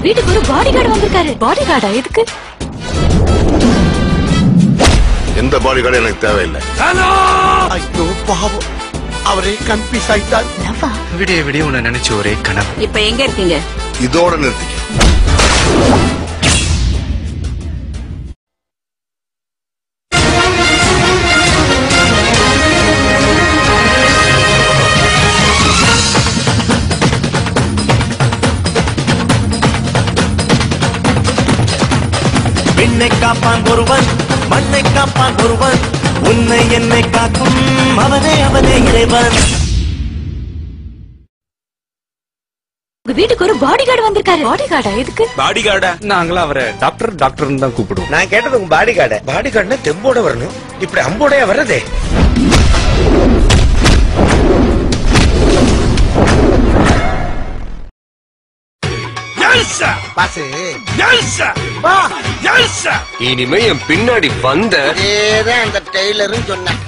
வீட்டுக்கு ஒரு body guard வந்திருக்காரு. பாடி கார்டா? எதுக்கு? எந்த பாடி கார்டு எனக்கு தேவையில்லை. ஐயோ பாவம், அவரே கன்ஃபியூஸ் ஆயிட்டார். விடிய விடிய உன்னை நினைச்சு ஒரே கனவு. இப்ப எங்க இருக்கீங்க? இதோட நிறுத்திக்க. விண்ணை காப்பான் ஒருவன், மண்ணை காப்பான் ஒருவன், உன்னை என்னை காக்கும் அவனே அவனே இறைவன். உங்க வீட்டுக்கு ஒரு பாடி கார்டு வந்திருக்காரு. பாடி கார்டா? எதுக்கு? பாடி கார்டா? நாங்களும் அவரை டாக்டர் டாக்டர்னு தான் கூப்பிடுவோம். நான் கேட்டது உங்க பாடி கார்டு. பாடி கார்டுனா தெம்போட வரணும், இப்படி அம்போடையா வர்றதே. இனிமே என் பின்னாடி வந்த அந்த டெய்லரும் சொன்னேன்.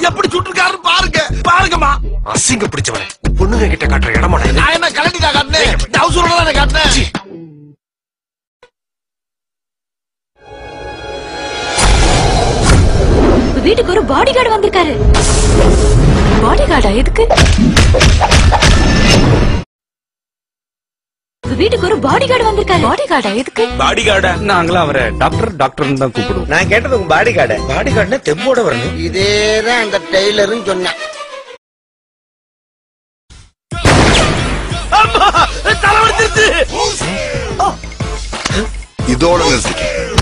எப்படி சுட்டுருக்காரு பாருங்க, பாருங்கம்மா. அசிங்க பிடிச்சவன் பொண்ணுங்க கிட்ட காட்டுற இடமா? நான் என்ன கலட்டிட்டா காட்டினேன், டவுசரோட தானே காட்டினேன். வீட்டுக்கு ஒரு பாடி கார்டு வந்திருக்காரு. பாடி கார்டா? எதுக்கு? வீட்டுக்கு ஒரு பாடி கார்டு வந்திருக்காரு. பாடி கார்டா? எதுக்கு? பாடி கார்டா? நாங்களும் அவரை டாக்டர் டாக்டர்னு தான் கூப்பிடுவோம். நான் கேட்டது உங்க பாடி கார்டு. பாடி கார்டுனா தெம்போட வரணும். இதேதான் அந்த டெய்லரும் சொன்னேன். இதோட நிறுத்திக்க.